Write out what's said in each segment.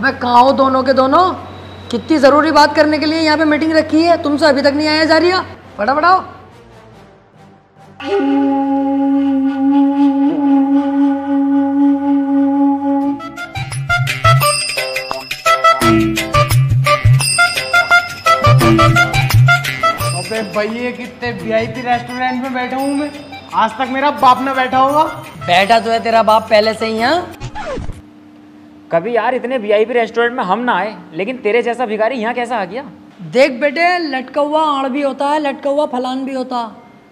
अबे कहाँ हो दोनों के दोनों? कितनी जरूरी बात करने के लिए यहाँ पे मीटिंग रखी है, तुमसे अभी तक नहीं आया जा रही है। फटाफट आओ। अबे भैया कितने वीआईपी रेस्टोरेंट में बैठा हूँ मैं, आज तक मेरा बाप ना बैठा होगा। बैठा तो है तेरा बाप पहले से ही यहाँ। कभी यार इतने वीआईपी रेस्टोरेंट में हम ना आए, लेकिन तेरे जैसा भिखारी यहाँ कैसा आ गया? देख बेटे, लटका हुआ आड़ भी होता है, लटका हुआ फलान भी होता,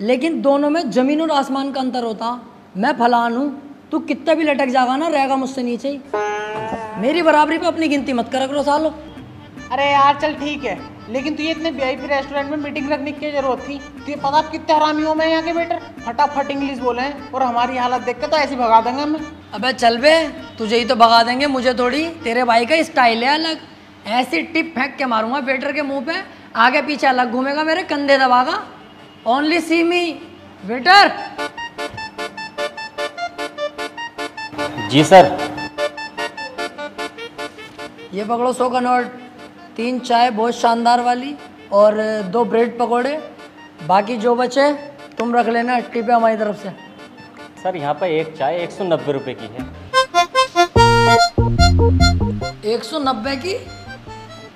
लेकिन दोनों में जमीन और आसमान का अंतर होता। मैं फलान हूँ, तू कितना भी लटक जाएगा ना, रहेगा मुझसे नीचे ही। मेरी बराबरी पे अपनी गिनती मत करा करो सालो। अरे यार चल ठीक है, लेकिन तुझे इतने वीआईपी रेस्टोरेंट में मीटिंग रखने की जरूरत थी? तुझे पता कितने हरामी हो मैं यहाँ के वेटर, फटाफट इंग्लिश बोले हैं और हमारी हालत देख के तो ऐसे भगा देंगे हमें। अबे चल बे, तुझे ही तो भगा देंगे, मुझे थोड़ी। तेरे भाई का स्टाइल है अलग, ऐसी टिप फेंक के मारूंगा वेटर के मुंह पे, आगे पीछे अलग घूमेगा, मेरे कंधे दबागा। ओनली सी मी वेटर। जी सर। ये पकड़ो 100 का नोट, 3 चाय बहुत शानदार वाली और 2 ब्रेड पकोड़े, बाकी जो बचे तुम रख लेना, टिप है हमारी तरफ से। सर यहाँ पर एक चाय 190 रुपए की है। 190 की?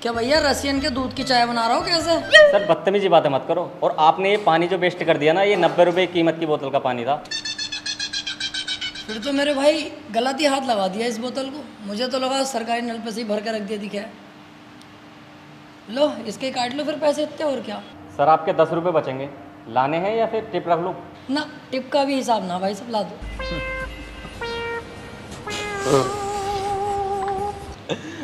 क्या भैया रसियन के दूध की चाय बना रहा हो कैसे? सर बदतमीजी बातें मत करो। और आपने ये पानी जो वेस्ट कर दिया ना, ये 90 रुपए की कीमत की बोतल का पानी था। फिर तो मेरे भाई गलत ही हाथ लगा दिया इस बोतल को, मुझे तो लगा सरकारी नल पे से ही भर के रख दिया दिखा है। लो इसके काट लो फिर पैसे इतने, और क्या। सर आपके 10 रुपए बचेंगे, लाने हैं या फिर टिप रख लूँ? ना टिप का भी हिसाब ना भाई, सब ला दो।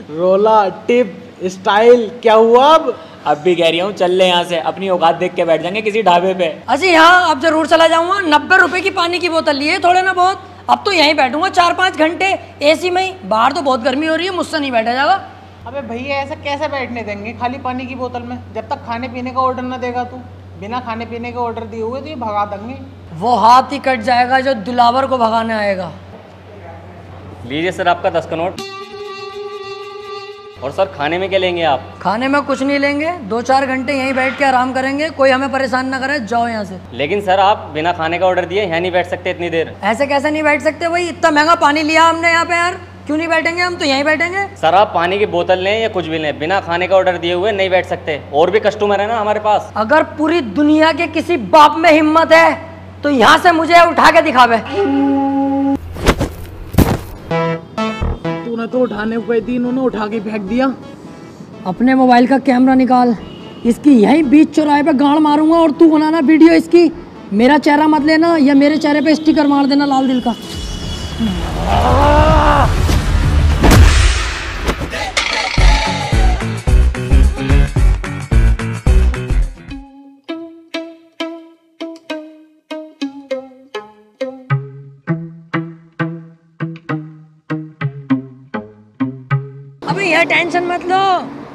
रोला टिप स्टाइल क्या हुआ अब भी कह रही हूँ चल ले यहाँ से, अपनी औकात देख के बैठ जाएंगे किसी ढाबे पे। अजी हाँ, अब जरूर चला जाऊंगा। 90 रुपए की पानी की बोतल लिए थोड़े ना बहुत, अब तो यहीं बैठूंगा 4-5 घंटे एसी में ही। बाहर तो बहुत गर्मी हो रही है, मुझसे नहीं बैठा जाएगा। अबे भैया ऐसा कैसे बैठने देंगे खाली पानी की बोतल में, जब तक खाने पीने का ऑर्डर ना देगा तू। बिना खाने पीने के ऑर्डर दिए हुए तो ये भगा देंगे। वो हाथ ही कट जाएगा जो दिलावर को भगाने आएगा। लीजिए सर आपका 10 का नोट। और सर खाने में क्या लेंगे आप? खाने में कुछ नहीं लेंगे, 2-4 घंटे यहीं बैठ के आराम करेंगे, कोई हमें परेशान ना करे, जाओ यहाँ से। लेकिन सर आप बिना खाने का ऑर्डर दिए यहाँ नहीं बैठ सकते इतनी देर। ऐसे कैसे नहीं बैठ सकते भाई, इतना महंगा पानी लिया हमने यहाँ पे यार, क्यों नहीं बैठेंगे? हम तो यहीं बैठेंगे। सर आप पानी की बोतल लें या कुछ भी लें, बिना खाने का ऑर्डर दिए हुए नहीं बैठ सकते, और भी कस्टमर है ना हमारे पास। अगर पूरी दुनिया के किसी बाप में हिम्मत है तो यहाँ से मुझे उठा के दिखावे। तूने तो उठाने को दी, इन्होंने उठा के फेंक दिया। अपने मोबाइल का कैमरा निकाल, इसकी यहीं बीच चौराहे पे गाड़ मारूंगा और तू बनाना वीडियो इसकी। मेरा चेहरा मत लेना, या मेरे चेहरे पे स्टिकर मार देना लाल दिल का। अबे यह टेंशन मत लो,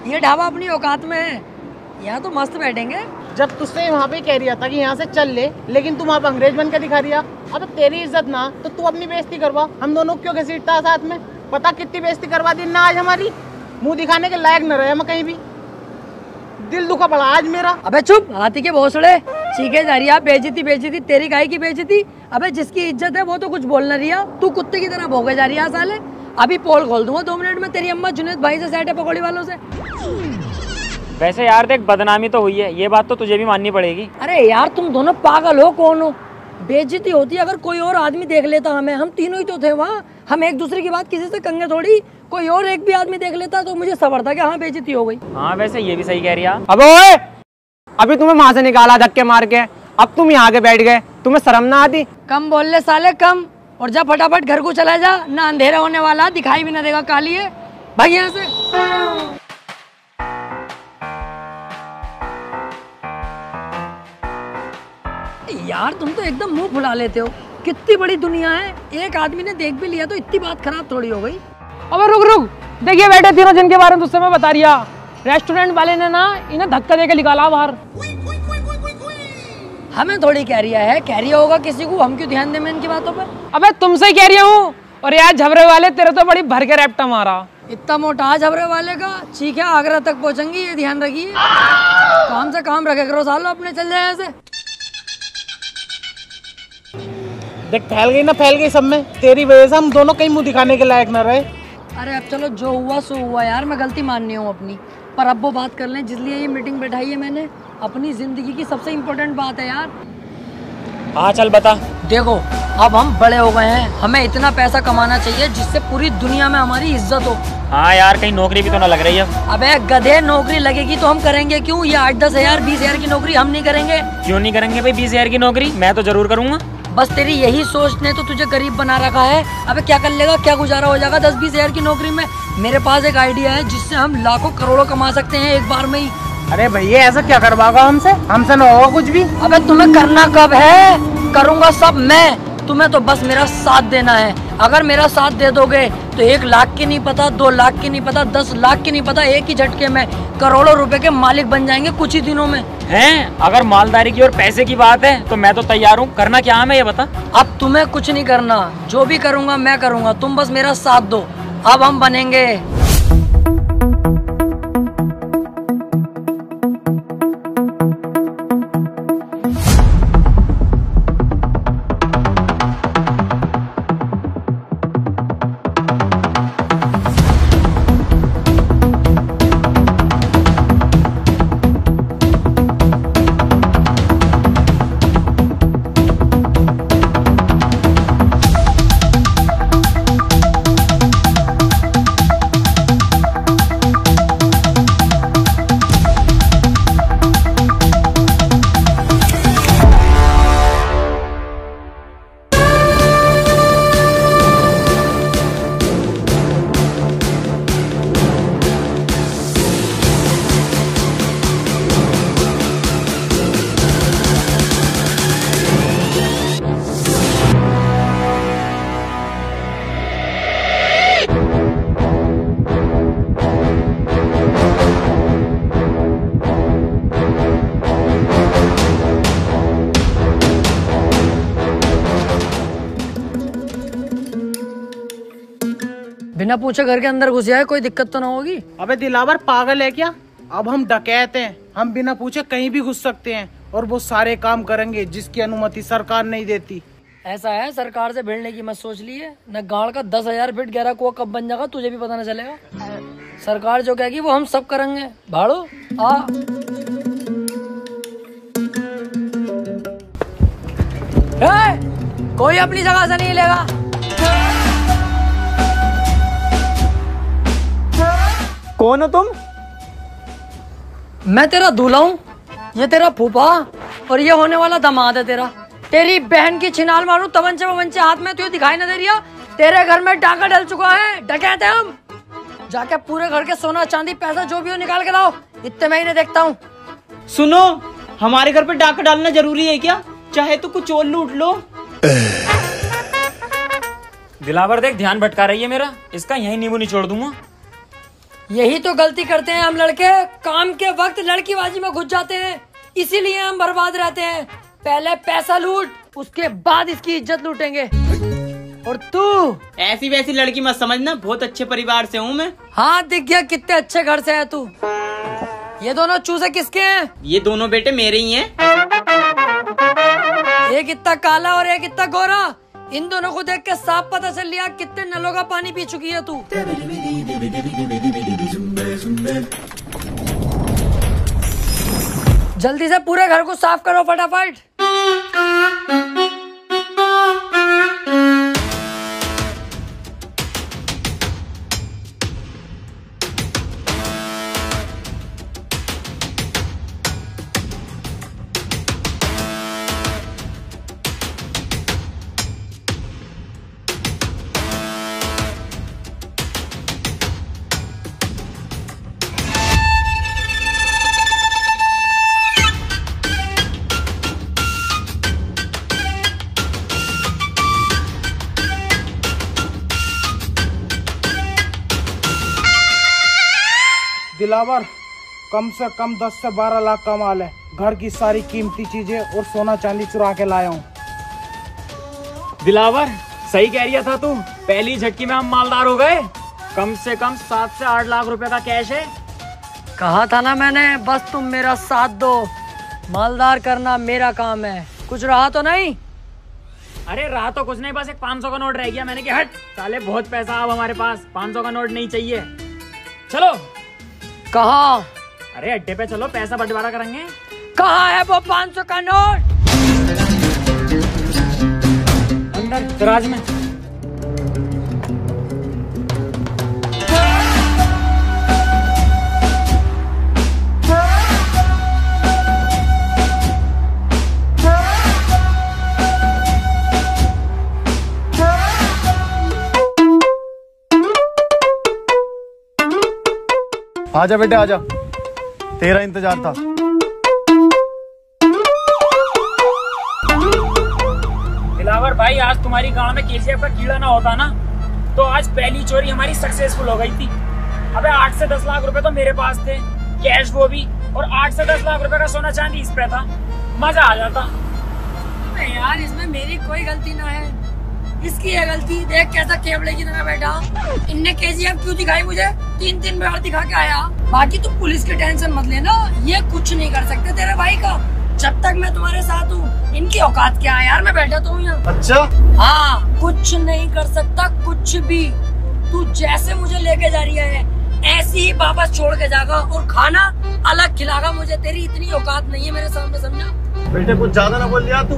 ये ढाबा अपनी औकात में है, यहाँ तो मस्त बैठेंगे। जब तुझसे वहाँ पे कह रहा था कि यहाँ से चल ले, लेकिन तुम वहाँ पे अंग्रेज बन के दिखा रिया। अब तेरी इज्जत ना तो तू अपनी बेइज्जती करवा, हम दोनों क्यों घसीटता है साथ में? पता कितनी बेइज्जती करवा दी ना आज हमारी, मुंह दिखाने के लायक न रहे हम कहीं भी। दिल दुखा पड़ा आज मेरा। अबे चुप, हाथी के भोसड़े चीखे जा रही है। बेइज्जती बेइज्जती, तेरी गाय की बेइज्जती। अबे जिसकी इज्जत है वो तो कुछ बोल न रिया, तू कुत्ते की तरह भोगे जा रही है साले। अभी पोल खोल दूंगा 2 मिनट में, तेरी अम्मा जुनेद भाई से सेट है पकौड़ी वालों से। वैसे यार देख, बदनामी तो हुई है, ये बात तो तुझे भी माननी पड़ेगी। अरे यार तुम दोनों पागल हो, कौन हो? बेइज्जती होती है अगर कोई और आदमी देख लेता हमें, हम तीनों ही तो थे वहाँ, हम एक दूसरे की बात किसी से कंगे थोड़ी। कोई और एक भी आदमी देख लेता तो मुझे सबर था कि हाँ बेइज्जती हो गई। हाँ वैसे ये भी सही कह रही है। अब ओए, अभी तुम्हें वहां से निकाला धक्के मार के, अब तुम यहाँ के बैठ गए, तुम्हें शर्म ना आती? कम बोल ले साले कम, और जा फटाफट घर को चला जा, ना अंधेरा होने वाला, दिखाई भी ना देगा काली है। भाई यहाँ से। यार तुम तो एकदम मुंह फुला लेते हो, कितनी बड़ी दुनिया है, एक आदमी ने देख भी लिया तो इतनी बात खराब थोड़ी हो गई। अबे रुक रुक, देखिए बैठे तीनों जिनके बारे में तुझसे मैं बता रिया, रेस्टोरेंट वाले ने ना इन्हें धक्का देके निकाला बाहर। हमें थोड़ी कह रिया है, कह रिया होगा किसी को, हम क्यों ध्यान दें इनकी बातों पर? अबे तुमसे कह रही हूँ। और यार झबरे वाले, तेरे तो बड़ी भर के रैप्टा मारा। इतना मोटा झबरे वाले का चीख है आगरा तक पहुंचेंगी, ये ध्यान रखिए। काम से काम रखे करो सालो, अपने चल जाए ऐसे। देख फैल गई ना, फैल गई सब में। तेरी वजह से हम दोनों कहीं मुंह दिखाने के लायक न रहे। अरे अब चलो, जो हुआ सो हुआ यार, मैं गलती माननी हूँ अपनी। पर अब वो बात कर लें जिसलिए ये मीटिंग बैठाई है मैंने, अपनी जिंदगी की सबसे इम्पोर्टेंट बात है यार। हाँ चल बता। देखो अब हम बड़े हो गए हैं, हमें इतना पैसा कमाना चाहिए जिससे पूरी दुनिया में हमारी इज्जत हो। हाँ यार, कहीं नौकरी भी तो ना लग रही है। अबे गधे, नौकरी लगेगी तो हम करेंगे क्यों? ये 8-10 हजार 20 हजार की नौकरी हम नहीं करेंगे। क्यों नहीं करेंगे भाई? 20 हजार की नौकरी मैं तो जरूर करूंगा। बस तेरी यही सोच ने तो तुझे गरीब बना रखा है। अबे क्या कर लेगा, क्या गुजारा हो जाएगा 10-20 हजार की नौकरी में? मेरे पास एक आइडिया है जिससे हम लाखों करोड़ों कमा सकते हैं एक बार में ही। अरे भैया ऐसा क्या करवाओगा हमसे? हमसे न होगा कुछ भी। अबे तुम्हें करना कब है? करूंगा सब मैं, तुम्हें तो बस मेरा साथ देना है। अगर मेरा साथ दे दोगे तो 1 लाख की नहीं पता, 2 लाख की नहीं पता, 10 लाख की नहीं पता, एक ही झटके में करोड़ों रुपए के मालिक बन जाएंगे कुछ ही दिनों में। हैं? अगर मालदारी की और पैसे की बात है तो मैं तो तैयार हूँ। करना क्या हमें ये बता। अब तुम्हें कुछ नहीं करना, जो भी करूंगा मैं करूंगा, तुम बस मेरा साथ दो। अब हम बनेंगे। बिना पूछे घर के अंदर घुस जाए, कोई दिक्कत तो ना होगी? अबे दिलावर पागल है क्या? अब हम डकैत हैं, हम बिना पूछे कहीं भी घुस सकते हैं और वो सारे काम करेंगे जिसकी अनुमति सरकार नहीं देती। ऐसा है, सरकार से भिड़ने की मत सोच ली है न। गाड़ का 10,000 फीट गहरा कुआं कब बन जाएगा तुझे भी पता न चलेगा। सरकार जो कहेगी वो हम सब करेंगे। भाड़ो आ। कोई अपनी जगह से नहीं लेगा। कौन हो तुम? मैं तेरा दूल्हा हूँ, ये तेरा फूफा और ये होने वाला दामाद है तेरा। तेरी बहन की छिनाल मारूं तवंचे हाथ में, तुझे दिखाई न दे रही? तेरे घर में डाका डल चुका है, डकैत है हम। जाके पूरे घर के सोना चांदी पैसा जो भी हो निकाल के लाओ, इतने मैं ही नहीं देखता हूँ। सुनो, हमारे घर पे डाका डालना जरूरी है क्या? चाहे तो कुछ और लूट लो। दिलावर देख, ध्यान भटका रही है मेरा, इसका यहीं नींबू निचोड़ दूंगा। यही तो गलती करते हैं हम लड़के, काम के वक्त लड़कीबाजी में घुस जाते हैं, इसीलिए हम बर्बाद रहते हैं। पहले पैसा लूट, उसके बाद इसकी इज्जत लूटेंगे। और तू ऐसी वैसी लड़की मत समझना, बहुत अच्छे परिवार से हूँ मैं। हाँ दिख गया कितने अच्छे घर से है तू। ये दोनों चूजे किसके हैं? ये दोनों बेटे मेरे ही हैं। एक इतना काला और एक इतना गोरा, इन दोनों को देख के साफ पता चल लिया कितने नलों का पानी पी चुकी है तू। जल्दी से पूरे घर को साफ करो फटाफट। दिलावर, कम से कम 10 से 12 लाख का माल है। घर की सारी कीमती चीजें और सोना चांदी चुरा के लाया हूँ। दिलावर सही कह रही था तू, पहली झटकी में हम मालदार हो गए। कम से कम 7 से 8 लाख रुपए का कैश है। कहा था ना मैंने, बस तुम मेरा साथ दो, मालदार करना मेरा काम है। कुछ रहा तो नहीं? अरे रहा तो कुछ नहीं, बस एक 500 का नोट रह गया। मैंने कहा हट साले, बहुत पैसा अब हमारे पास, 500 का नोट नहीं चाहिए। चलो। कहाँ? अरे अड्डे पे चलो, पैसा बंटवारा करेंगे। कहाँ है वो 500 का नोट? अंदर दराज में। आजा बेटे आजा, तेरा इंतजार था। दिलावर भाई, आज तुम्हारी गांव में केजीएफ का कीड़ा ना होता ना, तो आज पहली चोरी हमारी सक्सेसफुल हो गई थी। अबे 8 से 10 लाख रुपए तो मेरे पास थे, कैश वो भी, और 8 से 10 लाख रुपए का सोना चांदी इस पे था। मजा आ जाता। अबे यार, इसमें मेरी कोई गलती ना है, इसकी है गलती। देख कैसा केवड़े की तरह बैठा। इनने केजीएफ क्यों दिखाई मुझे? 3 बार दिखा के आया। बाकी तू पुलिस की टेंशन मत लेना, ये कुछ नहीं कर सकते तेरे भाई का, जब तक मैं तुम्हारे साथ हूँ। इनकी औकात क्या है यार, मैं बैठा तो हूँ यहाँ। अच्छा हाँ, कुछ नहीं कर सकता, कुछ भी। तू जैसे मुझे लेके जा रही है ऐसे ही वापस छोड़ के जाएगा, और खाना अलग खिलागा मुझे। तेरी इतनी औकात नहीं है मेरे सामने, समझा? बेटे कुछ ज्यादा ना बोल दिया तू।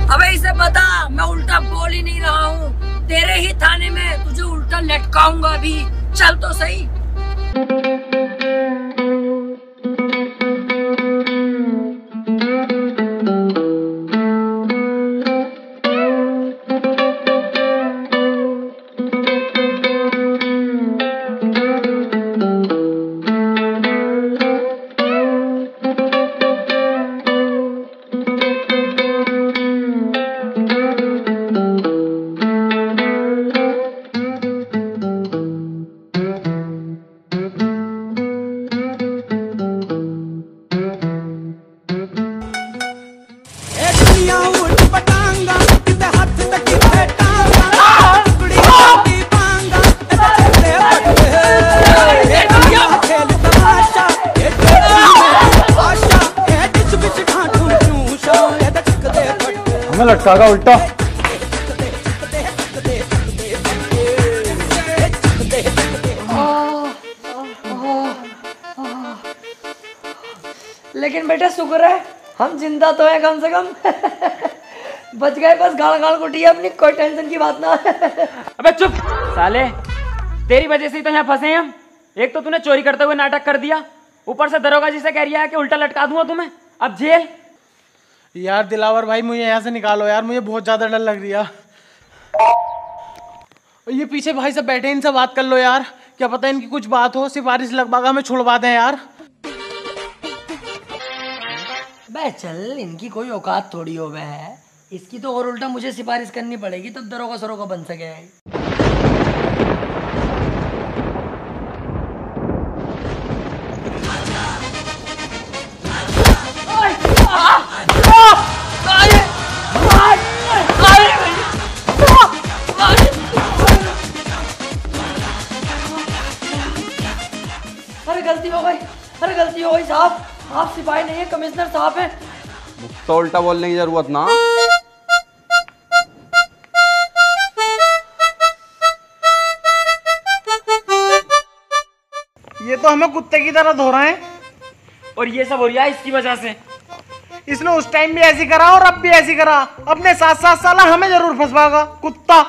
अबे इसे बता, मैं उल्टा बोल ही नहीं रहा हूँ। तेरे ही थाने में तुझे उल्टा लटकाऊंगा अभी। चल तो सही। हमें लटकागा उल्टा। लेकिन बेटा शुक्र है हम जिंदा तो है कम से कम। बच गए, बस गाड़ गाड़ कुटी है अपनी, कोई टेंशन की बात ना। अबे चुप साले, तेरी वजह से ही तो यहाँ फंसे हैं हम। एक तो तूने चोरी करते हुए नाटक कर दिया, ऊपर से दरोगा जी से कह रही है कि उल्टा लटका दूंगा तुम्हें, अब जेल। यार दिलावर भाई, मुझे यहाँ से निकालो यार, मुझे बहुत ज्यादा डर लग रही है। ये पीछे भाई सब बैठे, इनसे बात कर लो यार, क्या पता इनकी कुछ बात हो, सिफारिश लगवागा हमें छुड़वा दें यार। बे चल, इनकी कोई औकात थोड़ी हो गए है, इसकी तो और उल्टा मुझे सिफारिश करनी पड़ेगी तब दरोगा सरोगा बन सके। अरे गलती हो गई, अरे गलती हो गई साहब, आप सिपाही नहीं है, कमिश्नर साहब है। तो उल्टा बोलने की जरूरत ना। ये तो हमें कुत्ते की तरह धो रहे हैं, और ये सब हो रहा है इसकी वजह से। इसने उस टाइम भी ऐसी करा और अब भी ऐसी करा, अपने साथ साला हमें जरूर फंसवाएगा कुत्ता।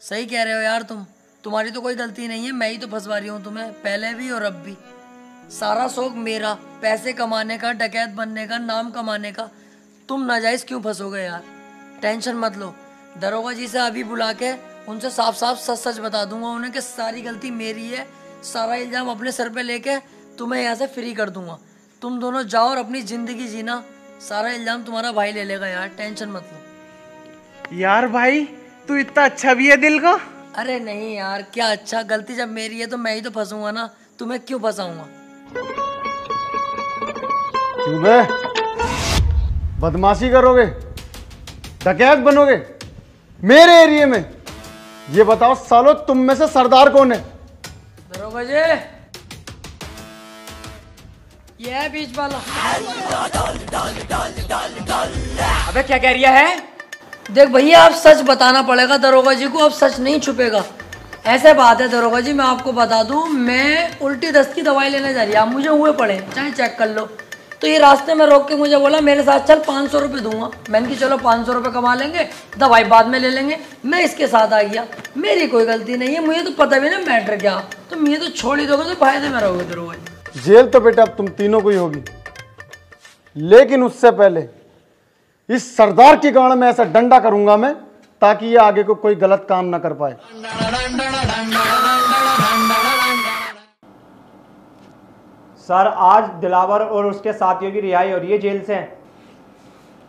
सही कह रहे हो यार तुम, तुम्हारी तो कोई गलती नहीं है, मैं ही तो फंसवा रही हूँ तुम्हें, पहले भी और अब भी। सारा शौक मेरा, पैसे कमाने का, डकैत बनने का, नाम कमाने का। तुम नाजायज क्यों फंसोगे यार? टेंशन मत लो, दरोगा जी से अभी बुला के उनसे साफ साफ सच सच बता दूंगा उन्हें कि सारी गलती मेरी है, सारा इल्जाम अपने सर पे लेके तुम्हें यहाँ से फ्री कर दूंगा। तुम दोनों जाओ और अपनी जिंदगी जीना, सारा इल्जाम तुम्हारा भाई ले लेगा यार, टेंशन मत लो। यार भाई तू इतना अच्छा भी है दिल का। अरे नहीं यार, क्या अच्छा, गलती जब मेरी है तो मैं ही तो फंसूंगा ना, तुम्हें क्यों फंसाऊंगा? क्यों बे? बदमाशी करोगे, डकैत बनोगे मेरे एरिया में? ये बताओ सालो, तुम में से सरदार कौन है? दरोगा जी, ये है बीच वाला। अबे क्या कह रिया है? देख भैया, अब सच बताना पड़ेगा दरोगा जी को, अब सच नहीं छुपेगा। ऐसे बात है दरोगा जी, मैं आपको बता दूं, मैं उल्टी दस्त की दवाई लेने जा रही है, आप मुझे हुए पड़े, चाहे चेक कर लो। तो ये रास्ते में रोक के मुझे बोला मेरे साथ चल, 500 रुपये दूंगा। मैंने कि चलो 500 रुपये कमा लेंगे, दवाई बाद में ले लेंगे। मैं इसके साथ आ गया, मेरी कोई गलती नहीं है, मुझे तो पता भी ना मैटर क्या। तो मुझे तो छोड़ ही दोगे तो फायदे में रहोगे दरोगा जी। जेल तो बेटा अब तुम तीनों को ही होगी, लेकिन उससे पहले इस सरदार की गांड में ऐसा डंडा करूंगा मैं, ताकि ये आगे को कोई गलत काम ना कर पाए। सर, आज दिलावर और उसके साथियों की रिहाई हो रही है जेल से।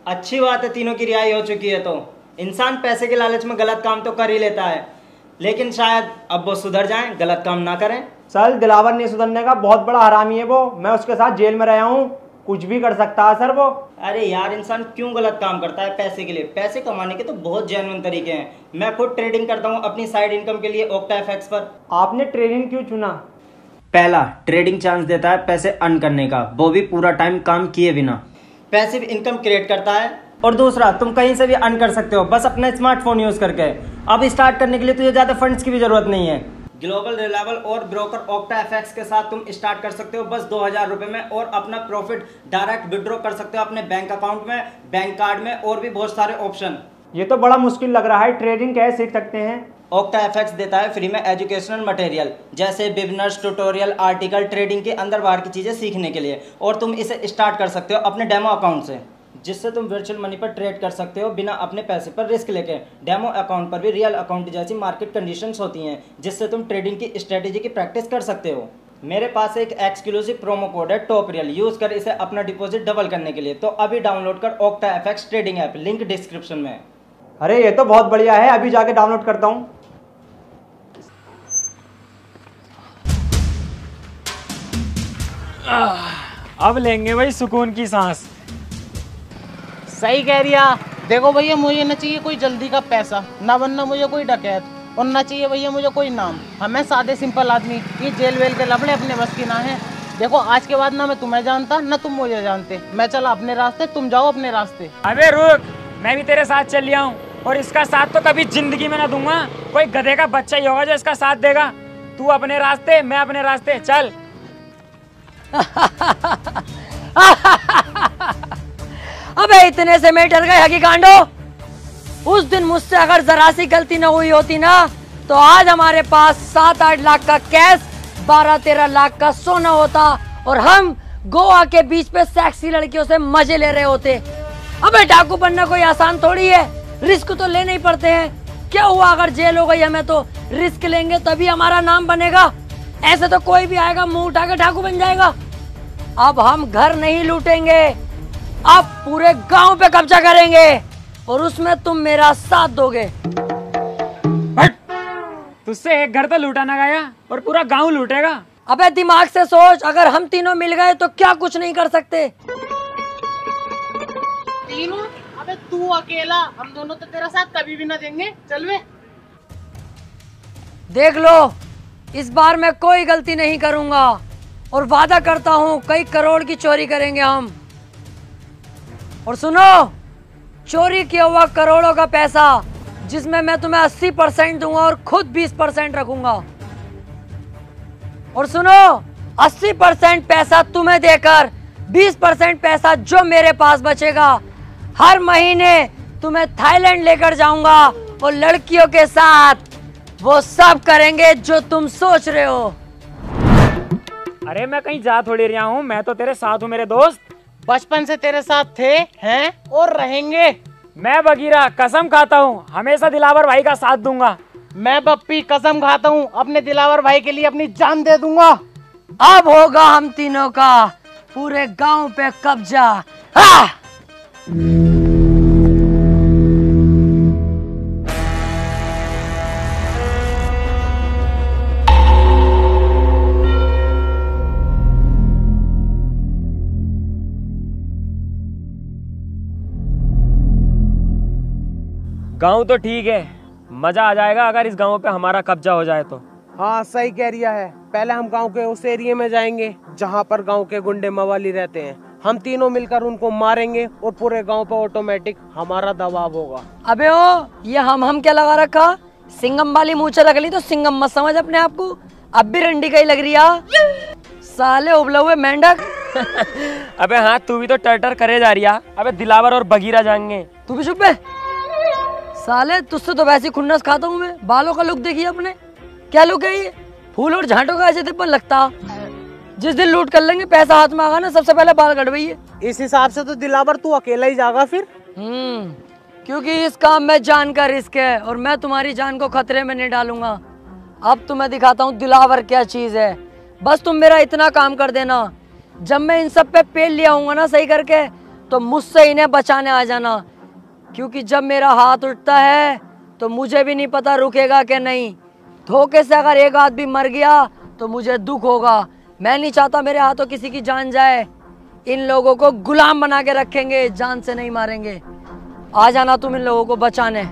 अच्छी बात है, तीनों की रिहाई हो चुकी है। तो इंसान पैसे के लालच में गलत काम तो कर ही लेता है, लेकिन शायद अब वो सुधर जाएं, गलत काम ना करें। सर, दिलावर नहीं सुधरने का, बहुत बड़ा हरामी है वो। मैं उसके साथ जेल में रहा हूँ, कुछ भी कर सकता है सर वो। अरे यार, इंसान क्यों गलत काम करता है पैसे के लिए? पैसे कमाने के तो बहुत जेन्युइन तरीके हैं। मैं खुद ट्रेडिंग करता हूँ अपनी साइड इनकम के लिए OctaFX पर। आपने ट्रेडिंग क्यों चुना? पहला, ट्रेडिंग चांस देता है पैसे अर्न करने का, वो भी पूरा टाइम काम किए बिना। पैसिव इनकम क्रिएट करता है। और दूसरा, तुम कहीं से भी अर्न कर सकते हो, बस अपना स्मार्टफोन यूज करके। अब स्टार्ट करने के लिए तुझे ज्यादा फंड्स की भी जरूरत नहीं है। ग्लोबल रिलायबल और ब्रोकर OctaFX के साथ तुम स्टार्ट कर सकते हो बस 2000 रुपए में, और अपना प्रॉफिट डायरेक्ट विड्रॉ कर सकते हो अपने बैंक अकाउंट में, बैंक कार्ड में, और भी बहुत सारे ऑप्शन। ये तो बड़ा मुश्किल लग रहा है, ट्रेडिंग कैसे सीख सकते हैं? OctaFX देता है फ्री में एजुकेशनल मटेरियल, जैसे बिजनेस ट्यूटोरियल, आर्टिकल, ट्रेडिंग के अंदर बाहर की चीजें सीखने के लिए। और तुम इसे स्टार्ट कर सकते हो अपने डेमो अकाउंट से, जिससे तुम वर्चुअल मनी पर ट्रेड कर सकते हो बिना अपने पैसे पर रिस्क लेके। डेमो अकाउंट पर भी रियल अकाउंट जैसी मार्केट कंडीशंस होती हैं, जिससे तुम ट्रेडिंग की स्ट्रेटेजी की प्रैक्टिस कर सकते हो। मेरे पास एक एक्सक्लूसिव प्रोमो कोड है TOPREAL, यूज कर इसे अपना डिपॉजिट डबल करने के लिए। तो अभी डाउनलोड कर OctaFX trading app, link description में। अरे ये तो बहुत बढ़िया है, अभी जाके डाउनलोड करता हूँ। अब लेंगे भाई सुकून की सांस। सही कह रही है। देखो भैया, मुझे ना चाहिए कोई जल्दी का पैसा, ना बनना मुझे कोई डकैत, और ना चाहिए भैया मुझे कोई नाम। हमें सादे सिंपल आदमी, ये जेल वेल के लफड़े अपने बस की ना है। देखो, आज के बाद ना मैं तुम्हें जानता, ना तुम मुझे जानते। मैं चला अपने रास्ते, तुम जाओ अपने रास्ते। अबे रुक, मैं भी तेरे साथ चल लिया हूँ, और इसका साथ तो कभी जिंदगी में ना दूंगा। कोई गधे का बच्चा ही होगा जो इसका साथ देगा। तू अपने रास्ते, मैं अपने रास्ते, चल। अबे इतने से मैं डर गए हकी कांडो। उस दिन मुझसे अगर जरा सी गलती न हुई होती ना, तो आज हमारे पास 7-8 लाख का कैश, 12-13 लाख का सोना होता, और हम गोवा के बीच पे सेक्सी लड़कियों से मजे ले रहे होते। अबे डाकू बनना कोई आसान थोड़ी है, रिस्क तो लेने ही पड़ते हैं। क्या हुआ अगर जेल हो गई हमें, तो रिस्क लेंगे तभी हमारा नाम बनेगा। ऐसे तो कोई भी आएगा मुंह उठा के डाकू बन जाएगा। अब हम घर नहीं लूटेंगे, अब पूरे गांव पे कब्जा करेंगे, और उसमें तुम मेरा साथ दोगे। तुझसे एक घर तो लूटा ना गया, और पूरा गांव लूटेगा। अबे दिमाग से सोच, अगर हम तीनों मिल गए तो क्या कुछ नहीं कर सकते। तीनों? अबे तू अकेला, हम दोनों तो तेरा साथ कभी भी ना देंगे। चल वे। देख लो, इस बार मैं कोई गलती नहीं करूंगा, और वादा करता हूं कई करोड़ की चोरी करेंगे हम। और सुनो, चोरी किया हुआ करोड़ों का पैसा, जिसमें मैं तुम्हें 80% दूंगा और खुद 20% रखूंगा। और सुनो, 80% पैसा तुम्हें देकर 20% पैसा जो मेरे पास बचेगा, हर महीने तुम्हें थाईलैंड लेकर जाऊंगा, और लड़कियों के साथ वो सब करेंगे जो तुम सोच रहे हो। अरे मैं कहीं जा थोड़ी रहा हूँ, मैं तो तेरे साथ हूँ मेरे दोस्त। बचपन से तेरे साथ थे, हैं, और रहेंगे। मैं बगीरा कसम खाता हूँ हमेशा दिलावर भाई का साथ दूंगा। मैं बप्पी कसम खाता हूँ अपने दिलावर भाई के लिए अपनी जान दे दूंगा। अब होगा हम तीनों का पूरे गांव पे कब्जा। गांव तो ठीक है, मजा आ जाएगा अगर इस गांव पे हमारा कब्जा हो जाए तो। हाँ सही कह रिया है। पहले हम गांव के उस एरिया में जाएंगे जहाँ पर गांव के गुंडे मवाली रहते हैं। हम तीनों मिलकर उनको मारेंगे और पूरे गांव पर ऑटोमेटिक हमारा दबाव होगा। अबे ओ, ये हम क्या लगा रखा? सिंगम वाली मूछें रख ली तो सिंगम मत समझ अपने आप को। अब भी रंडी का ही लग रही है साले उबले हुए मेंढक। अबे हाँ, तू भी तो टर करे जा रिया। अबे दिलावर और बगीरा जाएंगे। तू भी चुप है साले, तुझसे तो वैसी खुन्नस खाता हूँ मैं। बालों का लुक देखिए अपने, क्या लुक है ये? फूल और झांटों का ऐसे तिप्पन लगता। जिस दिन लूट कर लेंगे, पैसा हाथ में आगा ना, सबसे पहले बाल कटवाइए। इस हिसाब से तो दिलावर तू अकेला ही जागा फिर। क्योंकि इस काम में जान का रिस्क है और मैं तुम्हारी जान को खतरे में नहीं डालूंगा। अब तुम्हें दिखाता हूँ दिलावर क्या चीज है। बस तुम मेरा इतना काम कर देना, जब मैं इन सब पे पेल लिया हूँगा ना सही करके, तो मुझसे इन्हें बचाने आ जाना। क्योंकि जब मेरा हाथ उठता है तो मुझे भी नहीं पता रुकेगा कि नहीं। धोखे से अगर एक आदमी मर गया तो मुझे दुख होगा। मैं नहीं चाहता मेरे हाथों किसी की जान जाए। इन लोगों को गुलाम बना के रखेंगे, जान से नहीं मारेंगे। आ जाना तुम इन लोगों को बचाने।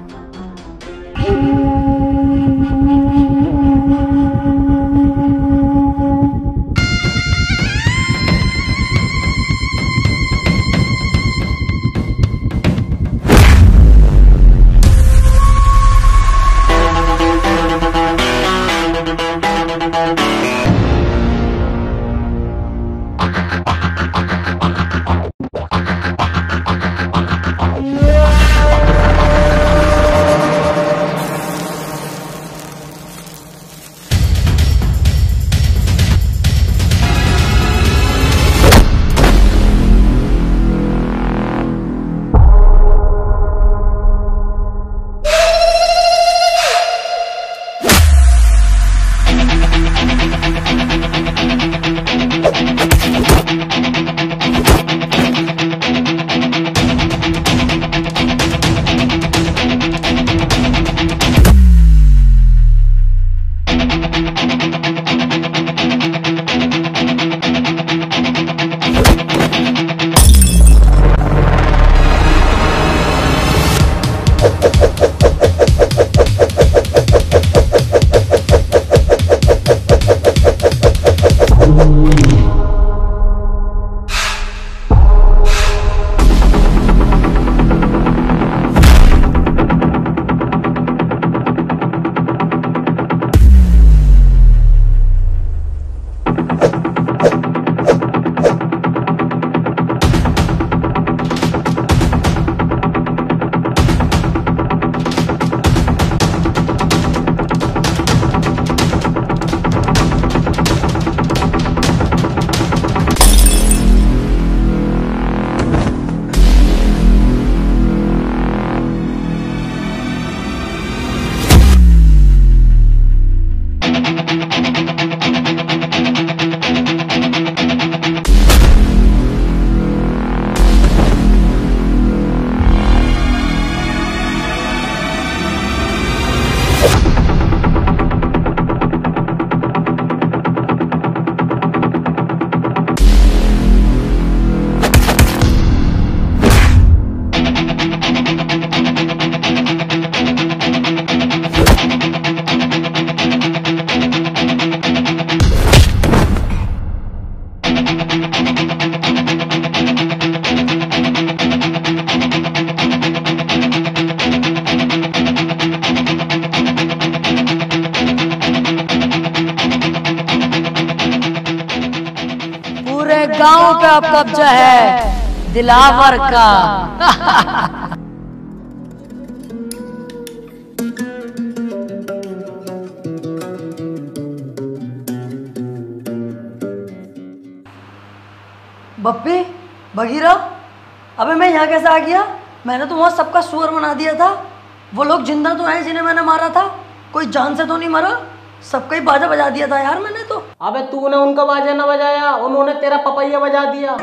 गांव पे अब कब्जा है दिलावर का। बप्पी, बगीरा, अबे मैं यहाँ कैसे आ गया? मैंने तो वहाँ सबका सुअर बना दिया था। वो लोग जिंदा तो हैं जिन्हें मैंने मारा था, कोई जान से तो नहीं मरा। सबका ही बाजा बजा दिया था यार मैंने तो। अबे तूने उनका बाजा ना बजाया, उन्होंने तेरा पपैया बजा दिया।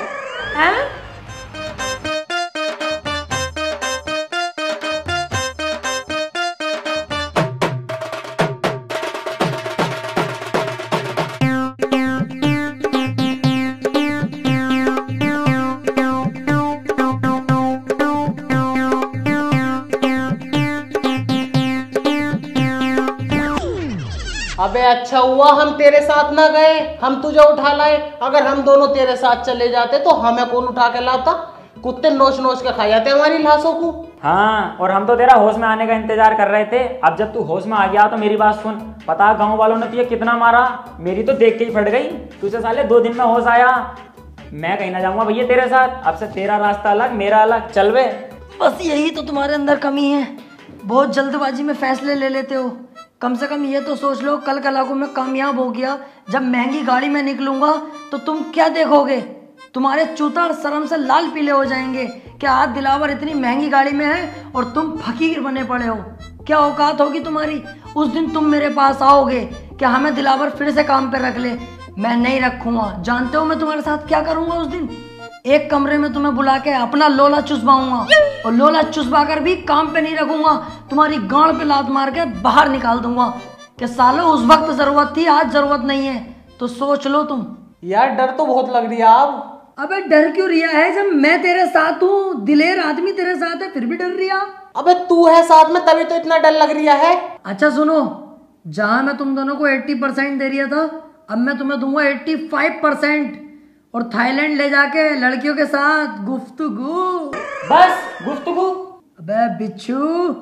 हैं? अच्छा हुआ हम तेरे साथ ना गए, हम तुझे उठा लाए। अगर हम दोनों तेरे साथ चले जाते तो हमें कौन उठा के लाता? कुत्ते नोच नोच के खा जाते हमारी लाशों को। हाँ, और हम तो तेरा होश में आने का इंतजार कर रहे थे। अब जब तू होश में आ गया तो मेरी बात सुन। पता गांव वालों ने तुझे कितना मारा, मेरी तो देख के ही फट गई। तुझे साले 2 दिन में होश आया। मैं कहीं ना जाऊंगा भैया तेरे साथ। अब से तेरा रास्ता अलग, मेरा अलग। चल बे। बस यही तो तुम्हारे अंदर कमी है, बहुत जल्दबाजी में फैसले ले लेते हो। कम से कम ये तो सोच लो, कल कला को मैं कामयाब हो गया, जब महंगी गाड़ी में निकलूंगा तो तुम क्या देखोगे? तुम्हारे चूता शर्म से लाल पीले हो जाएंगे कि आज दिलावर इतनी महंगी गाड़ी में है और तुम फकीर बने पड़े हो। क्या औकात होगी तुम्हारी? उस दिन तुम मेरे पास आओगे कि हमें दिलावर फिर से काम पे रख ले। मैं नहीं रखूंगा। जानते हो मैं तुम्हारे साथ क्या करूंगा उस दिन? एक कमरे में तुम्हें बुला के अपना लोला चुसवाऊंगा, और लोला चुसवा कर भी काम पे नहीं रखूंगा। तुम्हारी गांड पे लात मार के बाहर निकाल दूंगा कि सालों उस वक्त जरूरत थी, आज जरूरत नहीं है। तो सोच लो तुम। यार डर तो बहुत लग रही है अब। अबे डर क्यों रिया है? जब मैं तेरे साथ हूँ, दिलेर आदमी तेरे साथ है, फिर भी डर रिया? अबे तू है साथ में तभी तो इतना डर लग रिया है। अच्छा सुनो, जहां मैं तुम दोनों को 80% दे रिया था, अब मैं तुम्हें दूंगा 85%, और थाईलैंड ले जाके लड़कियों के साथ गुफ्तगू। बस गुफ्तगू? अबे बिच्छू,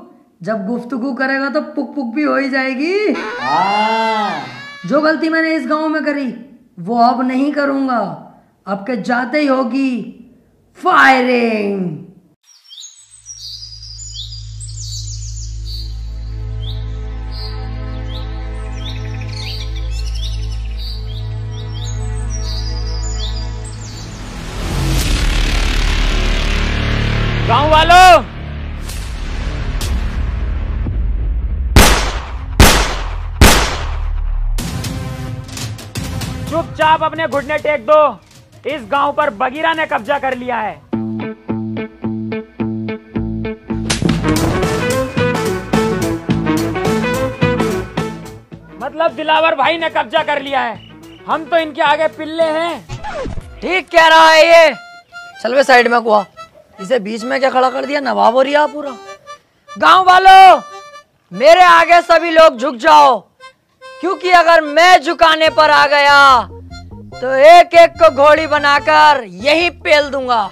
जब गुफ्तगू करेगा तो पुक पुक भी हो ही जाएगी। जो गलती मैंने इस गांव में करी वो अब नहीं करूंगा। अब के जाते ही होगी फायरिंग। गांव वालों, चुपचाप अपने घुटने टेक दो। इस गांव पर बगीरा ने कब्जा कर लिया है। मतलब दिलावर भाई ने कब्जा कर लिया है। हम तो इनके आगे पिल्ले हैं। ठीक कह रहा है ये। चल वे साइड में कुआ, इसे बीच में क्या खड़ा कर दिया? नवाब हो रिया पूरा। गांव वालों, मेरे आगे सभी लोग झुक जाओ, क्योंकि अगर मैं झुकाने पर आ गया तो एक एक को घोड़ी बनाकर यही पेल दूंगा।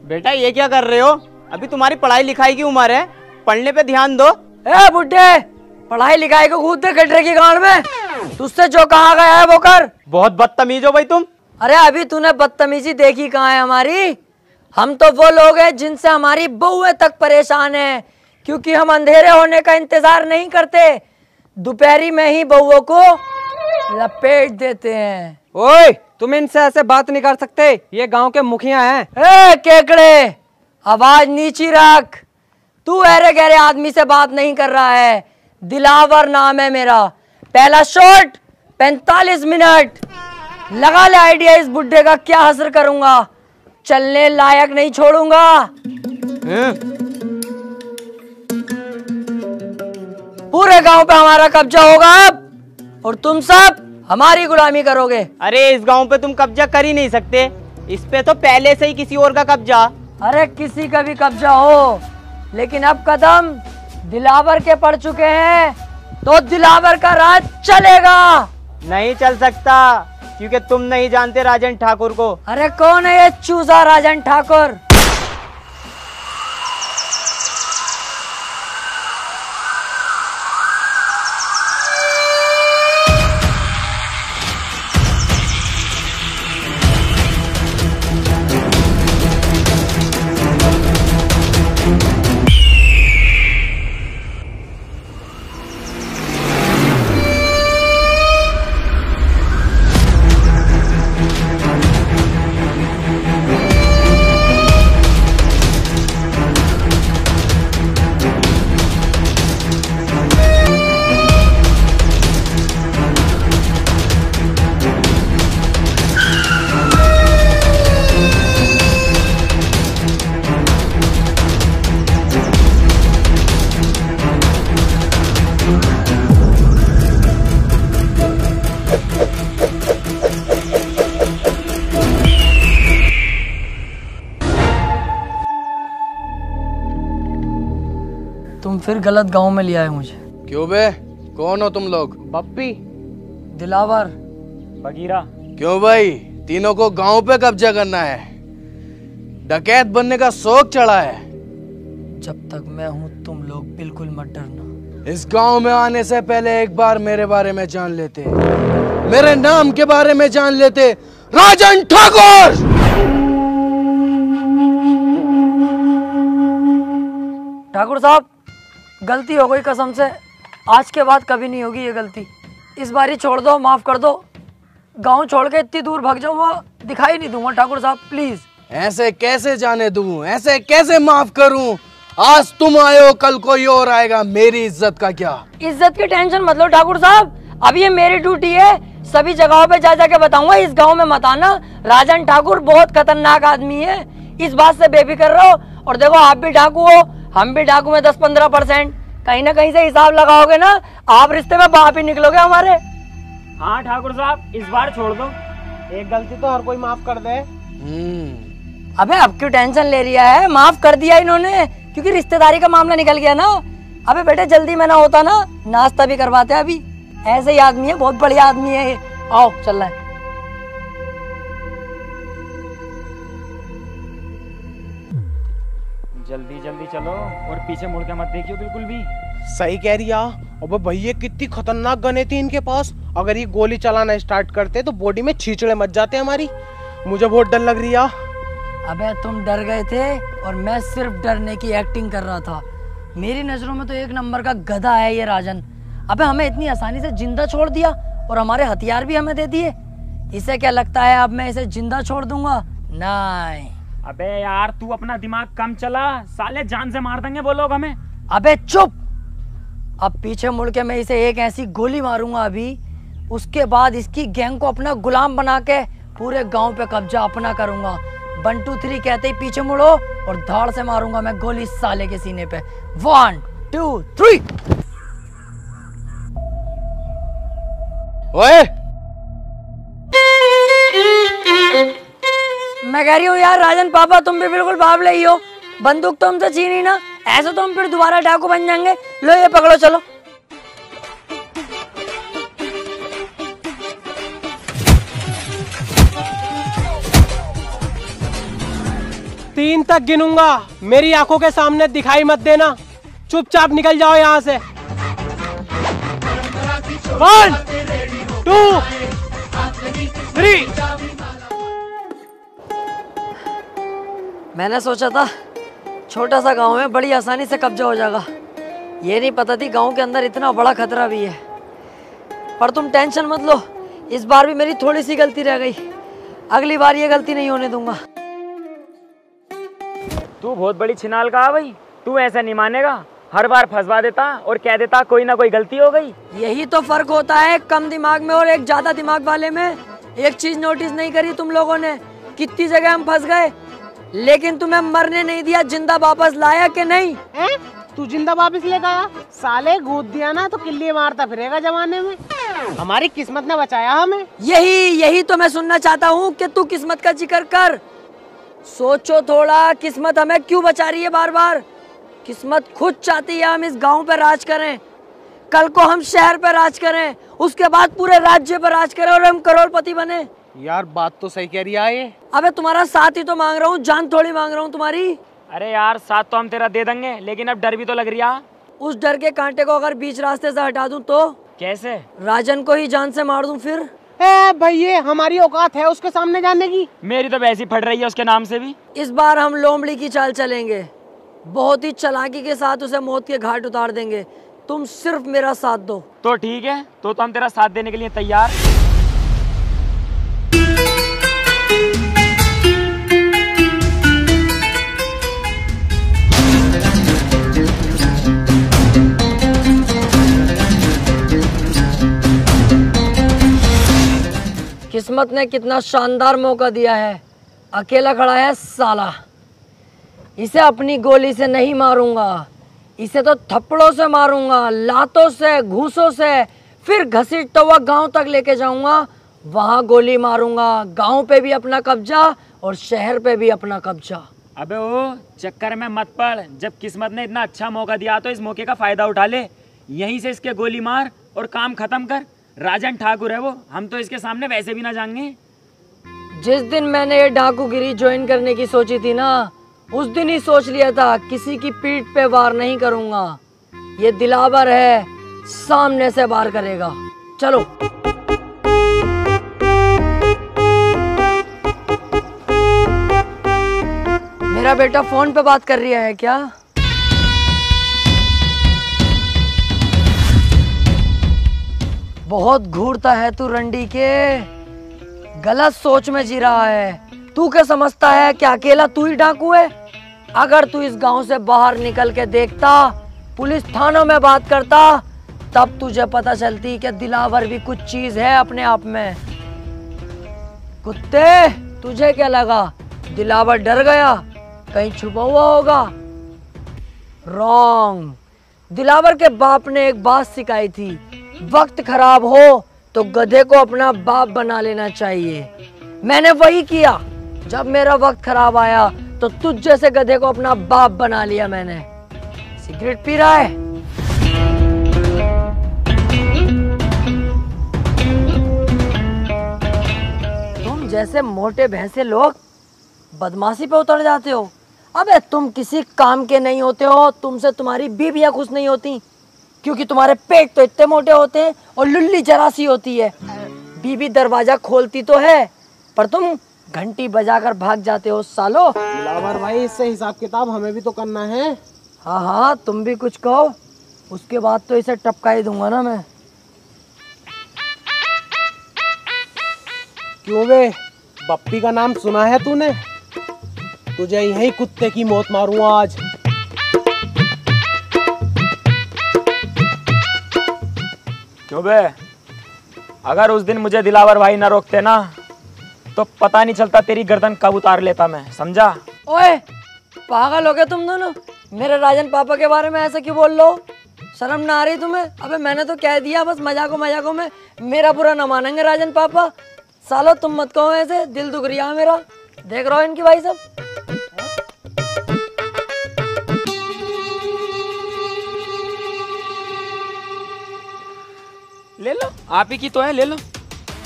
बेटा ये क्या कर रहे हो? अभी तुम्हारी पढ़ाई लिखाई की उम्र है, पढ़ने पे ध्यान दो। ए बुड्ढे, पढ़ाई लिखाई को कूदते गड्ढे की गांड में। तुझसे जो कहा गया है वो कर। बहुत बदतमीज हो भाई तुम। अरे अभी तूने बदतमीजी देखी कहाँ है हमारी? हम तो वो लोग हैं जिनसे हमारी बहुएं तक परेशान है, क्योंकि हम अंधेरे होने का इंतजार नहीं करते, दोपहरी में ही बहुओं को लपेट देते हैं। ओए, तुम इनसे ऐसे बात नहीं कर सकते, ये गांव के मुखिया हैं। ए केकड़े, आवाज नीची रख। तू अरे गहरे आदमी से बात नहीं कर रहा है। दिलावर नाम है मेरा। पहला शॉट 45 मिनट। लगा ले आइडिया इस बुड्ढे का क्या हसर करूंगा। चलने लायक नहीं छोड़ूंगा। पूरे गांव पे हमारा कब्जा होगा अब, और तुम सब हमारी गुलामी करोगे। अरे इस गांव पे तुम कब्जा कर ही नहीं सकते, इस पे तो पहले से ही किसी और का कब्जा। अरे किसी का भी कब्जा हो, लेकिन अब कदम दिलावर के पड़ चुके हैं तो दिलावर का राज चलेगा। नहीं चल सकता, क्योंकि तुम नहीं जानते राजन ठाकुर को। अरे कौन है ये चूजा राजन ठाकुर? तुम फिर गलत गांव में ले आए मुझे। क्यों बे? कौन हो तुम लोग? बप्पी। दिलावर। बगीरा। क्यों भाई, तीनों को गांव पे कब्जा करना है? डकैत बनने का शौक चढ़ा है? जब तक मैं हूं तुम लोग बिल्कुल मत डरना। इस गांव में आने से पहले एक बार मेरे बारे में जान लेते, मेरे नाम के बारे में जान लेते। राजन ठाकुर। ठाकुर साहब, गलती हो गई कसम से, आज के बाद कभी नहीं होगी ये गलती। इस बार ही छोड़ दो, माफ कर दो। गांव छोड़ के इतनी दूर भाग जाऊंगा, दिखाई नहीं दूंगा ठाकुर साहब, प्लीज। ऐसे कैसे जाने दूं, ऐसे कैसे माफ करूं? आज तुम आए हो, कल कोई और आएगा, मेरी इज्जत का क्या? इज्जत की टेंशन मत लो ठाकुर साहब, अब ये मेरी ड्यूटी है, सभी जगहों पे जा जाके बताऊंगा इस गांव में मत आना, राजन ठाकुर बहुत खतरनाक आदमी है, इस बात से बेफिक्र रहो। और देखो आप भी डाकू हो, हम भी डाकू में 10-15%, कहीं ना कहीं से हिसाब लगाओगे ना, आप रिश्ते में बाप ही निकलोगे हमारे। हाँ ठाकुर साहब, इस बार छोड़ दो, एक गलती तो हर कोई माफ कर दे। अबे अब क्यों टेंशन ले रहा है, माफ कर दिया इन्होंने, क्योंकि रिश्तेदारी का मामला निकल गया ना। अबे बेटे जल्दी में ना होता ना, नाश्ता भी करवाते अभी। ऐसे ही आदमी है, बहुत बढ़िया आदमी है ये। आओ चल रहा है। जल्दी जल्दी चलो और पीछे मुड़ के मत देखियो बिल्कुल भी। सही कह रही है। अबे भैया कितनी खतरनाक गने थी इनके पास, अगर ये गोली चलाना स्टार्ट करते तो बॉडी में छींचड़े मच जाते हमारी। मुझे बहुत डर लग रही है। अबे तुम डर गए थे और मैं सिर्फ डरने की एक्टिंग कर रहा था। मेरी नजरों में तो एक नंबर का गधा है ये राजन। अबे हमें इतनी आसानी से जिंदा छोड़ दिया और हमारे हथियार भी हमें दे दिए। इसे क्या लगता है अब मैं इसे जिंदा छोड़ दूंगा? नहीं। अबे यार तू अपना दिमाग कम चला, साले जान से मार देंगे वो लोग हमें। अबे चुप, अब पीछे मुड़ के मैं इसे एक ऐसी गोली मारूंगा अभी, उसके बाद इसकी गैंग को अपना गुलाम बना के पूरे गांव पे कब्जा अपना करूंगा। 1 2 3 कहते ही पीछे मुड़ो और धाड़ से मारूंगा मैं गोली साले के सीने पे। 1 2 3। ओए मैं कह रही हूँ यार राजन पापा, तुम भी बिल्कुल बावले ही हो, बंदूक तो हमसे छीनी ना, ऐसे तो हम फिर दोबारा डाकू बन जाएंगे। लो ये पकड़ो, चलो। तीन तक गिनूंगा, मेरी आंखों के सामने दिखाई मत देना, चुपचाप निकल जाओ यहाँ से। 1 2 3। मैंने सोचा था छोटा सा गांव है, बड़ी आसानी से कब्जा हो जाएगा, ये नहीं पता थी गांव के अंदर इतना बड़ा खतरा भी है। पर तुम टेंशन मत लो, इस बार भी मेरी थोड़ी सी गलती रह गई, अगली बार ये गलती नहीं होने दूंगा। तू बहुत बड़ी छिनाल का भाई, तू ऐसा नहीं मानेगा, हर बार फंसवा देता और कह देता कोई ना कोई गलती हो गई। यही तो फर्क होता है कम दिमाग में और एक ज्यादा दिमाग वाले में। एक चीज नोटिस नहीं करी तुम लोगों ने, कितनी जगह हम फंस गए, लेकिन तुम्हें मरने नहीं दिया, जिंदा वापस लाया कि नहीं? तू जिंदा वापस ले गया? साले गोद दिया ना तो किल्ली मारता फिरेगा जमाने में। हमारी किस्मत ने बचाया हमें। यही तो मैं सुनना चाहता हूँ कि तू किस्मत का जिक्र कर। सोचो थोड़ा, किस्मत हमें क्यों बचा रही है बार बार? किस्मत खुद चाहती है हम इस गांव पे राज करें, कल को हम शहर पे राज करें, उसके बाद पूरे राज्य पर राज करें और हम करोड़पति बने। यार बात तो सही कह रही है ये। अबे तुम्हारा साथ ही तो मांग रहा हूँ, जान थोड़ी मांग रहा हूँ तुम्हारी। अरे यार साथ तो हम तेरा दे देंगे, लेकिन अब डर भी तो लग रही है। उस डर के कांटे को अगर बीच रास्ते से हटा दूं तो? कैसे? राजन को ही जान से मार दूं फिर? भैया हमारी औकात है उसके सामने जाने की? मेरी तो वैसी फट रही है उसके नाम से भी। इस बार हम लोमड़ी की चाल चलेंगे, बहुत ही चालाकी के साथ उसे मौत के घाट उतार देंगे। तुम सिर्फ मेरा साथ दो। तो ठीक है, तो हम तेरा साथ देने के लिए तैयार। किस्मत ने कितना शानदार मौका दिया है, अकेला खड़ा है साला। इसे अपनी गोली से नहीं मारूंगा, इसे तो थप्पड़ों से मारूंगा, लातों से, घूसों से, फिर घसीटता हुआ गांव तक लेके जाऊंगा, वहां गोली मारूंगा। गांव पे भी अपना कब्जा और शहर पे भी अपना कब्जा। अबे ओ चक्कर में मत पड़, जब किस्मत ने इतना अच्छा मौका दिया तो इस मौके का फायदा उठा ले। यहीं से इसके गोली मार और काम खत्म कर। राजन ठाकुर है वो, हम तो इसके सामने वैसे भी ना जाएंगे। जिस दिन मैंने ये डाकूगिरी ज्वाइन करने की सोची थी ना, उस दिन ही सोच लिया था किसी की पीठ पे वार नहीं करूंगा। ये दिलावर है, सामने से वार करेगा। चलो। मेरा बेटा फोन पे बात कर रहा है क्या? बहुत घूरता है तू रंडी के, गलत सोच में जी रहा है। तू क्या समझता है कि अकेला तू ही डाकू है? अगर तू इस गांव से बाहर निकल के देखता, पुलिस थानों में बात करता, तब तुझे पता चलती कि दिलावर भी कुछ चीज है अपने आप में। कुत्ते, तुझे क्या लगा दिलावर डर गया? कहीं छुपा हुआ होगा? रॉन्ग। दिलावर के बाप ने एक बात सिखाई थी, वक्त खराब हो तो गधे को अपना बाप बना लेना चाहिए। मैंने वही किया। जब मेरा वक्त खराब आया तो तुझ जैसे गधे को अपना बाप बना लिया मैंने। सिगरेट पी रहा है? तुम जैसे मोटे भैंसे लोग बदमाशी पे उतर जाते हो। अबे तुम किसी काम के नहीं होते हो, तुमसे तुम्हारी बीवियां खुश नहीं होती, क्योंकि तुम्हारे पेट तो इतने मोटे होते हैं और लुल्ली जरा सी होती है। बीवी दरवाजा खोलती तो है, पर तुम घंटी बजाकर भाग जाते हो सालो। दिलावर भाई, इससे हिसाब किताब हमें भी तो करना है। हाँ हाँ, तुम भी कुछ कहो, उसके बाद तो इसे टपका ही दूंगा ना मैं। क्यों बे, बप्पी का नाम सुना है तूने? तुझे यही कुत्ते की मौत मारूंगा आज। क्यों बे, अगर उस दिन मुझे दिलावर भाई ना रोकते ना, तो पता नहीं चलता तेरी गर्दन कब उतार लेता मैं, समझा? ओए पागल हो गए तुम दोनों? मेरे राजन पापा के बारे में ऐसा क्यों बोल लो? शर्म ना आ रही तुम्हें? अबे मैंने तो कह दिया, बस मजाकों में मेरा बुरा ना मानेंगे राजन पापा। सालो तुम मत कहो ऐसे, दिल दुख रहा है मेरा। देख रहा हो इनकी भाई सब। ले लो, आप ही की तो है, ले लो।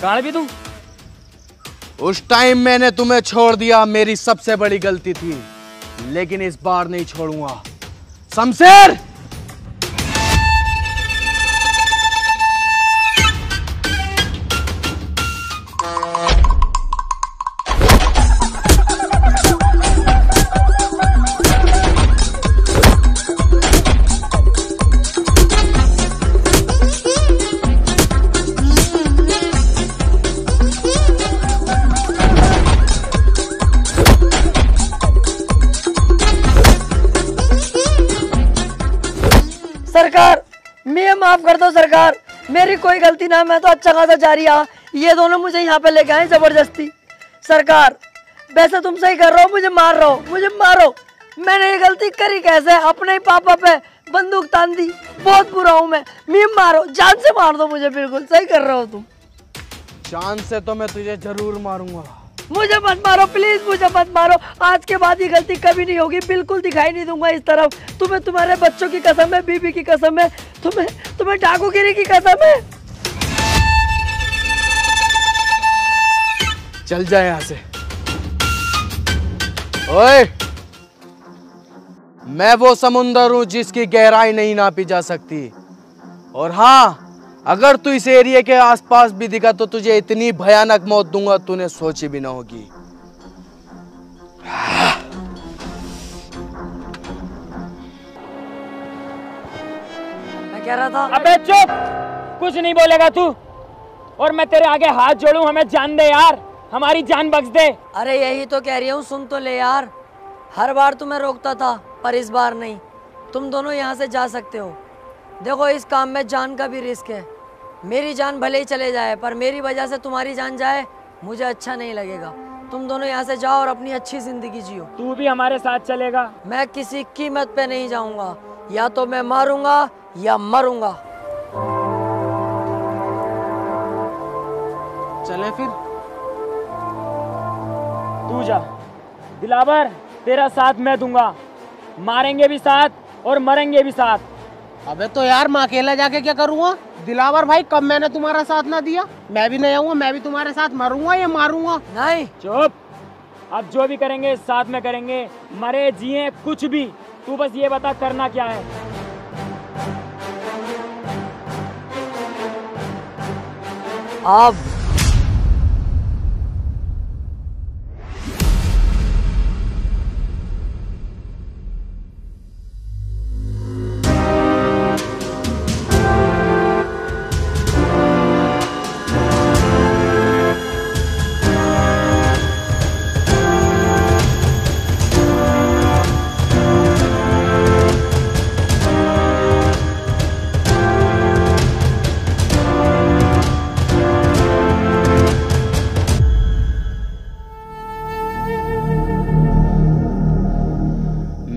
गाड़ भी दूं? उस टाइम मैंने तुम्हें छोड़ दिया, मेरी सबसे बड़ी गलती थी, लेकिन इस बार नहीं छोड़ूंगा। शमशेर, सरकार, मैं माफ कर दो सरकार, मेरी कोई गलती ना, मैं तो अच्छा खासा जा रहा। ये दोनों मुझे यहाँ पे लेके आए जबरदस्ती। सरकार, वैसे तुम सही कर रहे हो, मुझे मार रहे हो, मुझे मारो। मैंने ये गलती करी कैसे? अपने ही पापा पे बंदूक तान दी। बहुत बुरा हूँ मैं, मारो, जान से मार दो मुझे। बिल्कुल सही कर रहे हो तुम। जान से तो मैं तुझे जरूर मारूंगा। मुझे मत मारो प्लीज, मुझे मत मारो। आज के बाद ये गलती कभी नहीं होगी, बिल्कुल दिखाई नहीं दूंगा इस तरफ। तुम्हें तुम्हारे बच्चों की कसम है, बीबी की कसम है, तुम्हें डाकूगिरी की कसम है। चल जाए यहाँ से। ओए, मैं वो समुंदर हूं जिसकी गहराई नहीं नापी जा सकती। और हाँ, अगर तू इस एरिया के आसपास भी दिखा तो तुझे इतनी भयानक मौत दूंगा तूने सोची भी ना होगी। मैं कह रहा था। अबे चुप, कुछ नहीं बोलेगा तू। और मैं तेरे आगे हाथ जोड़ूं, हमें जान दे यार, हमारी जान बख्श दे। अरे यही तो कह रही हूँ, सुन तो ले यार। हर बार तुम्हें रोकता था, पर इस बार नहीं। तुम दोनों यहाँ से जा सकते हो। देखो, इस काम में जान का भी रिस्क है। मेरी जान भले ही चले जाए, पर मेरी वजह से तुम्हारी जान जाए, मुझे अच्छा नहीं लगेगा। तुम दोनों यहाँ से जाओ और अपनी अच्छी जिंदगी जियो। तू भी हमारे साथ चलेगा? मैं किसी कीमत पे नहीं जाऊंगा, या तो मैं मारूंगा या मरूंगा। चले फिर? तू जा। दिलावर, तेरा साथ मैं दूंगा, मारेंगे भी साथ और मरेंगे भी साथ। अबे तो यार मैं अकेला जाके क्या करूँगा? दिलावर भाई, कब मैंने तुम्हारा साथ ना दिया? मैं भी नहीं आऊंगा, मैं भी तुम्हारे साथ मरूंगा या मारूंगा? नहीं। चुप। अब जो भी करेंगे साथ में करेंगे, मरे जिए कुछ भी, तू बस ये बता करना क्या है। अब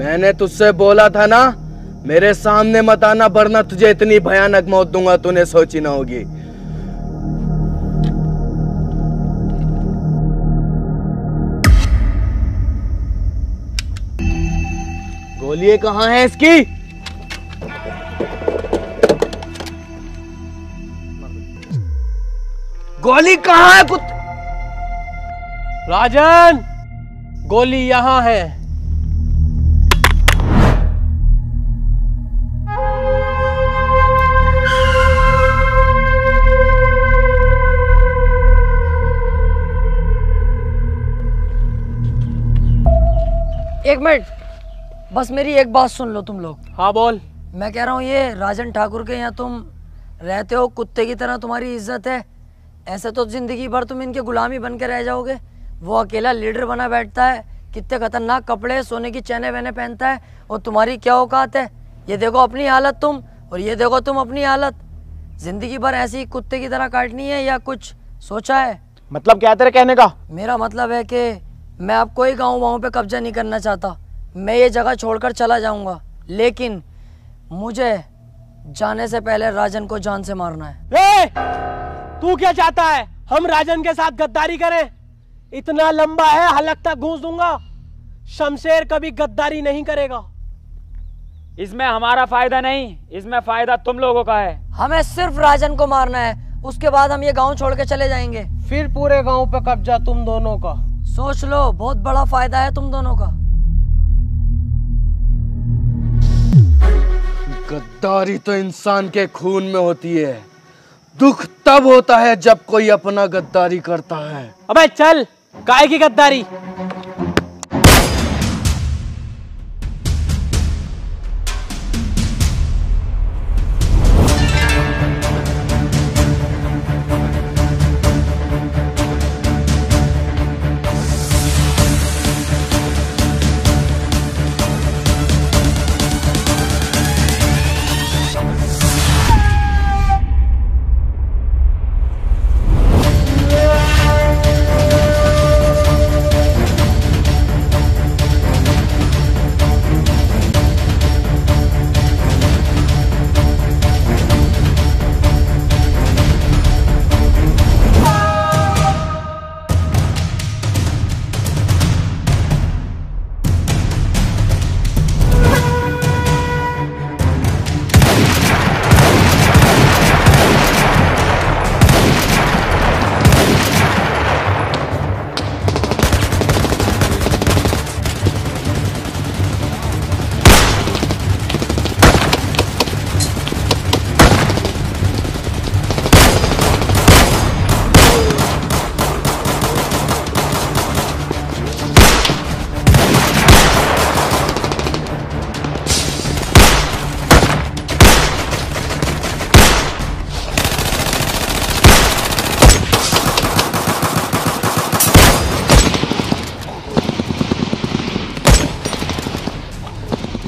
मैंने तुझसे बोला था ना, मेरे सामने मत आना, वरना तुझे इतनी भयानक मौत दूंगा तूने सोची ना होगी। गोली कहाँ है इसकी? गोली कहाँ है राजन, गोली यहाँ है। एक मिनट, बस मेरी एक बात सुन लो तुम लोग। हाँ बोल। मैं कह रहा हूँ ये राजन ठाकुर के यहाँ तुम रहते हो, कुत्ते की तरह तुम्हारी इज्जत है, ऐसे तो जिंदगी भर तुम इनके गुलामी बन के रह जाओगे। वो अकेला लीडर बना बैठता है, कितने खतरनाक कपड़े, सोने की चैने वैने पहनता है, और तुम्हारी क्या औकात है? ये देखो अपनी हालत तुम, और ये देखो तुम अपनी हालत। जिंदगी भर ऐसी कुत्ते की तरह काटनी है या कुछ सोचा है? मतलब क्या तेरे कहने का? मेरा मतलब है कि मैं अब कोई गाँव वाँव पे कब्जा नहीं करना चाहता, मैं ये जगह छोड़कर चला जाऊंगा, लेकिन मुझे जाने से पहले राजन को जान से मारना है। तू क्या चाहता है? हम राजन के साथ गद्दारी करें? इतना लंबा है, हलक तक घूस दूंगा। शमशेर कभी गद्दारी नहीं करेगा। इसमें हमारा फायदा नहीं, इसमें फायदा तुम लोगों का है। हमें सिर्फ राजन को मारना है, उसके बाद हम ये गांव छोड़ के चले जाएंगे। फिर पूरे गांव पे कब्जा तुम दोनों का। सोच लो, बहुत बड़ा फायदा है तुम दोनों का। गद्दारी तो इंसान के खून में होती है, दुख तब होता है जब कोई अपना गद्दारी करता है। अबे चल, काहे की गद्दारी?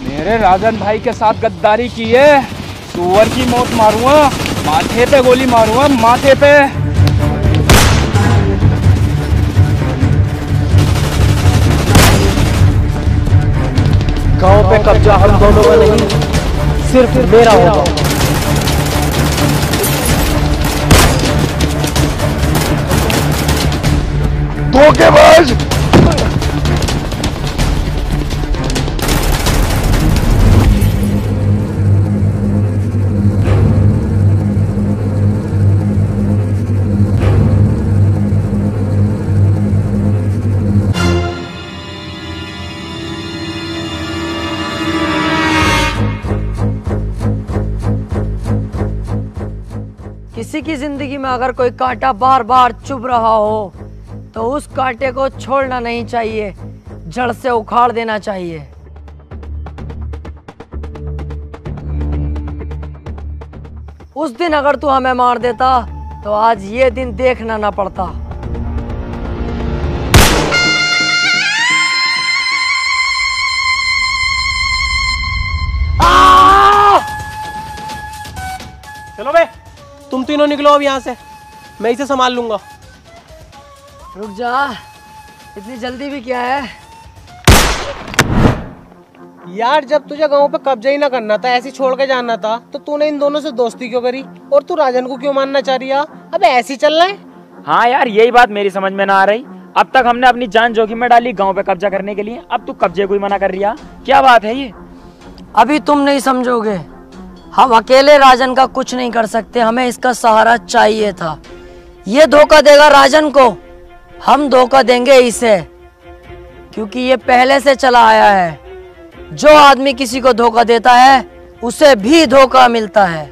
मेरे राजन भाई के साथ गद्दारी की है, सुअर की मौत मारूंगा, माथे पे गोली मारूंगा, माथे पे। गांव पे कब्जा हम दोनों का नहीं, सिर्फ मेरा होगा। धोखेबाज! किसी की जिंदगी में अगर कोई कांटा बार बार चुभ रहा हो तो उस कांटे को छोड़ना नहीं चाहिए, जड़ से उखाड़ देना चाहिए। उस दिन अगर तू हमें मार देता तो आज ये दिन देखना ना पड़ता। चलो बे, तुम तीनों निकलो अब यहाँ से, मैं इसे संभाल लूंगा। रुक जा, इतनी जल्दी भी क्या है? यार जब तुझे गांव पे कब्जा ही ना करना था, ऐसे छोड़ के जाना था, तो तूने इन दोनों से दोस्ती क्यों करी? और तू राजन को क्यों मानना चाह रही है? अबे ऐसे ही चल रहा है। हाँ यार, यही बात मेरी समझ में ना आ रही। अब तक हमने अपनी जान जोखिम में डाली गांव पे कब्जा करने के लिए, अब तू कब्जे को ही मना कर रही है। क्या बात है ये? अभी तुम नहीं समझोगे। हम अकेले राजन का कुछ नहीं कर सकते, हमें इसका सहारा चाहिए था। ये धोखा देगा राजन को, हम धोखा देंगे इसे, क्योंकि ये पहले से चला आया है। जो आदमी किसी को धोखा देता है उसे भी धोखा मिलता है।